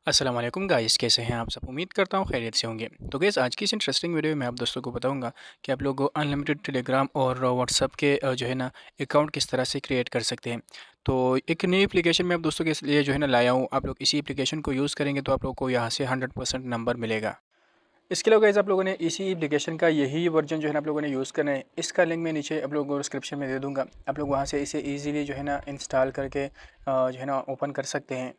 अस्सलाम वालेकुम गाइस, कैसे हैं आप सब? उम्मीद करता हूँ खैरियत से होंगे। तो गाइस, आज की इस इंटरेस्टिंग वीडियो में मैं आप दोस्तों को बताऊंगा कि आप लोग अनलिमिटेड टेलीग्राम और व्हाट्सएप के जो है ना अकाउंट किस तरह से क्रिएट कर सकते हैं। तो एक नई एप्लीकेशन मैं आप दोस्तों के लिए जो है ना लाया हूँ। आप लोग इसी एप्लीकेशन को यूज़ करेंगे तो आप लोग को यहाँ से 100% नंबर मिलेगा। इसके अलावा गाइस, आप लोगों ने इसी एप्लीकेशन का यही वर्जन जो है ना आप लोगों ने यूज़ करना है। इसका लिंक मैं नीचे आप लोगों को डिस्क्रिप्शन में दे दूँगा। आप लोग वहाँ से इसे ईज़िली जो है ना इंस्टॉल करके जो है ना ओपन कर सकते हैं।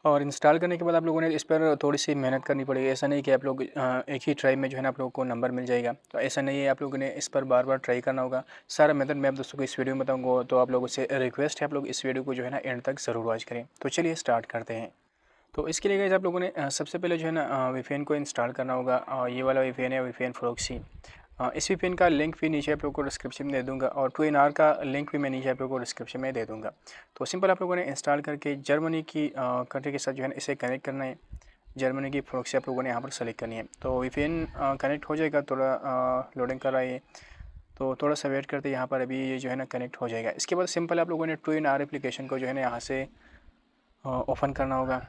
और इंस्टॉल करने के बाद आप लोगों ने इस पर थोड़ी-सी मेहनत करनी पड़ेगी। ऐसा नहीं कि आप लोग एक ही ट्राई में जो है ना आप लोगों को नंबर मिल जाएगा। तो ऐसा नहीं है, आप लोगों ने इस पर बार-बार ट्राई करना होगा। सारा मेथड मैं आप दोस्तों को इस वीडियो में बताऊँगा, तो आप लोगों से रिक्वेस्ट है आप लोग इस वीडियो को जो है ना एंड तक ज़रूर वॉच करें। तो चलिए स्टार्ट करते हैं। तो इसके लिए गाइस, आप लोगों ने सबसे पहले जो है ना वीपीएन को इंस्टॉल करना होगा। ये वाला वीपीएन है, वीपीएन प्रॉक्सी। इस वीपीएन का लिंक भी नीचे आप लोगों को डिस्क्रिप्शन में दे दूँगा, और टू एन आर का लिंक भी मैं नीचे आप लोगों को डिस्क्रिप्शन में दे दूँगा। तो सिंपल आप लोगों ने इंस्टॉल करके जर्मनी की कंट्री के साथ जो है ना इसे कनेक्ट करना है। जर्मनी की प्रॉक्सी आप लोगों ने यहाँ पर सेलेक्ट करनी है। तो वीपीएन कनेक्ट हो जाएगा, थोड़ा लोडिंग कर रहा है ये। तो थोड़ा सा वेट करते, यहाँ पर अभी ये जो है ना कनेक्ट हो जाएगा। इसके बाद सिंपल आप लोगों ने टू एन आर एप्लीकेशन को जो है ना यहाँ से ओपन करना होगा।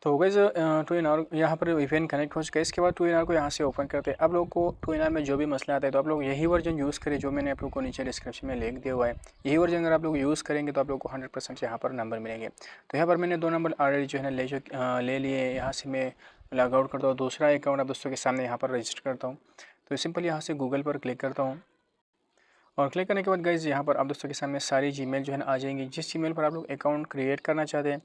तो गाइस, टू इन आर यहाँ पर वीपीएन कनेक्ट हो चुका है। इसके बाद टू इन आर को यहाँ से ओपन करते हैं। आप लोगों को टू इन आर में जो भी मसला आता है, तो आप लोग यही वर्जन यूज़ करें जो मैंने आप लोगों को नीचे डिस्क्रिप्शन में लिंक दिया हुआ है। यही वर्जन अगर आप लोग यूज़ करेंगे तो आप लोग को 100% यहाँ पर नंबर मिलेंगे। तो यहाँ पर मैंने 2 नंबर ऑलरेडी जो है ना ले लिए। यहाँ से मैं लॉग आउट करता हूँ। दूसरा अकाउंट आप दोस्तों के सामने यहाँ पर रजिस्टर करता हूँ। तो सिंपल यहाँ से गूगल पर क्लिक करता हूँ, और क्लिक करने के बाद गाइस, यहाँ पर आप दोस्तों के सामने सारी जीमेल जो है ना आ जाएंगी। जिस जीमेल पर आप लोग अकाउंट क्रिएट करना चाहते हैं,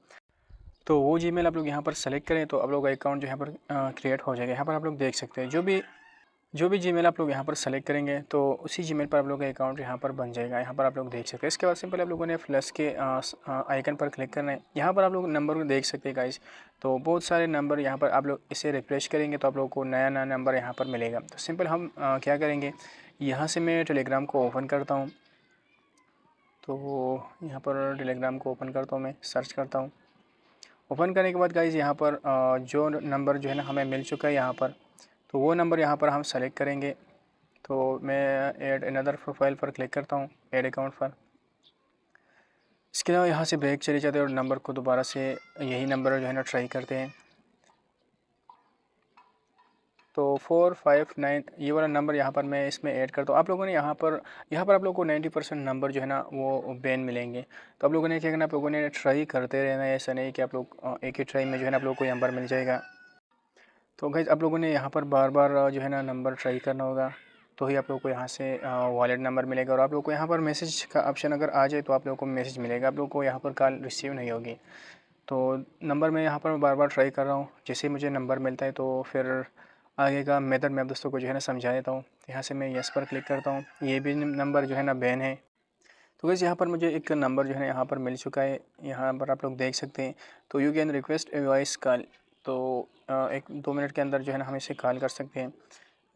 तो वो जीमेल आप लोग यहाँ पर सेलेक्ट करें, तो आप लोग का अकाउंट जो यहाँ पर क्रिएट हो जाएगा। यहाँ पर आप लोग देख सकते हैं जो भी जीमेल आप लोग यहाँ पर सेलेक्ट करेंगे, तो उसी जीमेल पर आप लोग का अकाउंट यहाँ पर बन जाएगा। यहाँ पर आप लोग देख सकते हैं। इसके बाद सिंपल आप लोगों ने प्लस के आइकन पर क्लिक करना है। यहाँ पर आप लोग नंबर को देख सकते हैं गाइस। तो बहुत सारे नंबर यहाँ पर आप लोग इसे रिफ्रेश करेंगे तो आप लोग को नया नया नंबर यहाँ पर मिलेगा। तो सिंपल हम क्या करेंगे, यहाँ से मैं टेलीग्राम को ओपन करता हूँ। तो यहाँ पर टेलीग्राम को ओपन करता हूँ, मैं सर्च करता हूँ। ओपन करने के बाद गाइज़, यहाँ पर जो नंबर जो है ना हमें मिल चुका है यहाँ पर, तो वो नंबर यहाँ पर हम सेलेक्ट करेंगे। तो मैं ऐड अनदर प्रोफाइल पर क्लिक करता हूँ, ऐड अकाउंट पर। इसके अलावा यहाँ से बैक चले जाते हैं और नंबर को दोबारा से यही नंबर जो है ना ट्राई करते हैं। तो 459 ये वाला नंबर यहाँ पर मैं इसमें ऐड करता हूँ। आप लोगों ने यहाँ पर आप लोगों को 90% नंबर जो है ना वो बैन मिलेंगे। तो आप लोगों ने क्या करना, आप लोगों ने ट्राई करते रहना है। ऐसा नहीं कि आप लोग एक ही ट्राई में जो है ना आप लोगों को नंबर मिल जाएगा। तो गाइज़, आप लोगों ने यहाँ पर बार बार जो है ना नंबर ट्राई करना होगा, तो ही आप लोगों को यहाँ से वॉलेट नंबर मिलेगा। और आप लोगों को यहाँ पर मैसेज का ऑप्शन अगर आ जाए तो आप लोगों को मैसेज मिलेगा। आप लोगों को यहाँ पर कॉल रिसीव नहीं होगी। तो नंबर मैं यहाँ पर बार बार ट्राई कर रहा हूँ। जैसे ही मुझे नंबर मिलता है तो फिर आगे का मेथड मैं आप दोस्तों को जो है ना समझा देता हूँ। तो यहाँ से मैं यस पर क्लिक करता हूँ। ये भी नंबर जो है ना बैन है। तो गाइस, यहाँ पर मुझे एक नंबर जो है ना यहाँ पर मिल चुका है। यहाँ पर आप लोग देख सकते हैं। तो you can request a voice call. तो 1-2 मिनट के अंदर जो है ना हम इसे कॉल कर सकते हैं।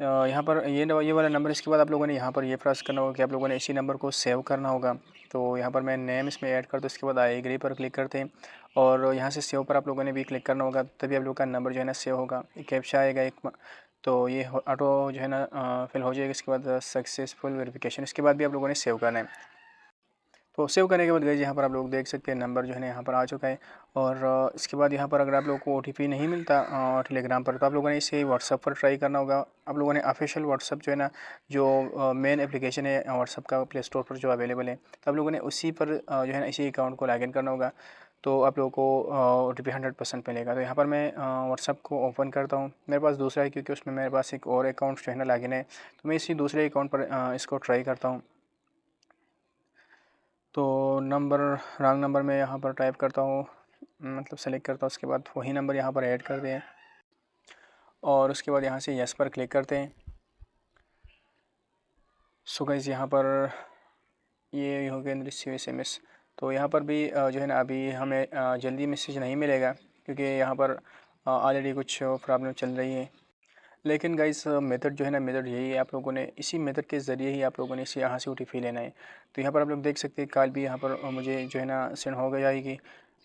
यहाँ पर ये वाला नंबर, इसके बाद आप लोगों ने यहाँ पर ये प्रेस करना होगा कि आप लोगों ने इसी नंबर को सेव करना होगा। तो यहाँ पर मैं नेम इसमें ऐड करता हूँ। इसके बाद आई एग्री पर क्लिक करते हैं, और यहाँ से सेव पर आप लोगों ने भी क्लिक करना होगा, तभी आप लोग का नंबर जो है ना सेव होगा। एक कैप्चा आएगा एक, तो ये ऑटो जो है ना फिल हो जाएगा। इसके बाद सक्सेसफुल वेरिफिकेशन, इसके बाद भी आप लोगों ने सेव करना है। तो सेव करने के बाद गाइस, यहाँ पर आप लोग देख सकते हैं नंबर जो है ना यहाँ पर आ चुका है। और इसके बाद यहाँ पर अगर आप लोगों को ओटीपी नहीं मिलता टेलीग्राम पर, तो आप लोगों ने इसे व्हाट्सअप पर ट्राई करना होगा। आप लोगों ने ऑफिशियल व्हाट्सअप जो है ना, जो मेन एप्लीकेशन है व्हाट्सअप का प्ले स्टोर पर जो अवेलेबल है, तो आप लोगों ने उसी पर जो है ना इसी अकाउंट को लॉगिन करना होगा। तो आप लोगों को ओटीपी 100% मिलेगा। तो यहाँ पर मैं व्हाट्सअप को ओपन करता हूँ। मेरे पास दूसरा है, क्योंकि उसमें मेरे पास एक और अकाउंट जो है ना लॉगिन है। तो मैं इसी दूसरे अकाउंट पर इसको ट्राई करता हूँ। तो रॉन्ग नंबर मैं यहाँ पर टाइप करता हूँ, मतलब सेलेक्ट करता हूँ। उसके बाद वही नंबर यहाँ पर ऐड करते हैं, और उसके बाद यहाँ से यस पर क्लिक करते हैं। सो गाइस, यहाँ पर ये हो गया रिसीव एसएमएस। तो यहाँ पर भी जो है ना अभी हमें जल्दी मैसेज नहीं मिलेगा, क्योंकि यहाँ पर ऑलरेडी कुछ प्रॉब्लम चल रही है। लेकिन गाइस, मेथड जो है ना, मेथड यही है। आप लोगों ने इसी मेथड के ज़रिए ही आप लोगों ने इसे यहाँ से ओटीपी लेना है। तो यहाँ पर आप लोग देख सकते हैं कॉल भी यहाँ पर मुझे जो है ना सेंड हो गई जाएगी।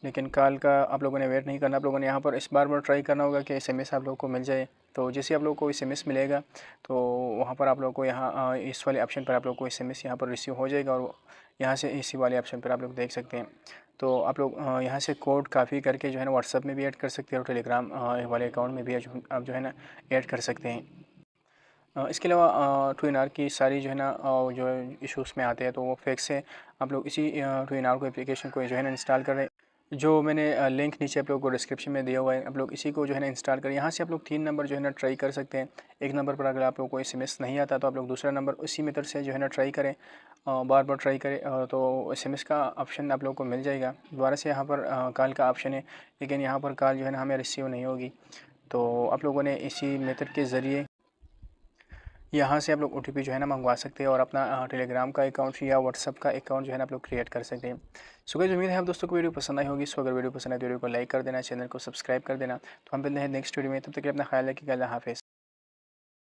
लेकिन कॉल का आप लोगों ने वेट नहीं करना। आप लोगों ने यहाँ पर इस बार ट्राई करना होगा कि एसएमएस आप लोगों को मिल जाए। तो जैसे आप लोगों को एसएमएस मिलेगा, तो वहाँ पर आप लोगों को यहाँ इस वाले ऑप्शन पर आप लोगों को एसएमएस यहाँ पर रिसीव हो जाएगा, और यहाँ से इसी वाले ऑप्शन पर आप लोग देख सकते हैं। तो आप लोग यहाँ से कोड कॉपी करके जो है ना व्हाट्सएप में भी ऐड कर सकते हैं और टेलीग्राम वाले अकाउंट में भी आप जो है ना ऐड कर सकते हैं। इसके अलावा टू एन आर की सारी जो है ना जो इश्यूज़ में आते हैं तो वो फेक से आप लोग इसी टू एन आर को एप्लीकेशन को जो है ना इंस्टॉल कर रहे हैं। जो मैंने लिंक नीचे आप लोगों को डिस्क्रिप्शन में दिया हुआ है, आप लोग इसी को जो है ना इंस्टॉल करें। यहाँ से आप लोग 3 नंबर जो है ना ट्राई कर सकते हैं। एक नंबर पर अगर आप लोगों को एसएमएस नहीं आता तो आप लोग दूसरा नंबर उसी मेथड से जो है ना ट्राई करें, बार बार ट्राई करें, तो एसएमएस का ऑप्शन आप लोगों को मिल जाएगा। दोबारा से यहाँ पर कॉल का ऑप्शन है, लेकिन यहाँ पर कॉल जो है ना हमें रिसीव नहीं होगी। तो आप लोगों ने इसी मेथड के ज़रिए यहाँ से आप लोग ओटीपी जो है ना मंगवा सकते हैं और अपना टेलीग्राम का अकाउंट या व्हाट्सअप का अकाउंट जो है ना आप लोग क्रिएट कर सकते हैं। सो गाइस, उम्मीद है आप दोस्तों को वीडियो पसंद आई होगी। सो अगर वीडियो पसंद आए तो वीडियो को लाइक कर देना, चैनल को सब्सक्राइब कर देना। तो हम मिलते हैं नेक्स्ट वीडियो में, तब तक के लिए अपना ख्याल रखिएगा। अल्लाह हाफ़िज़।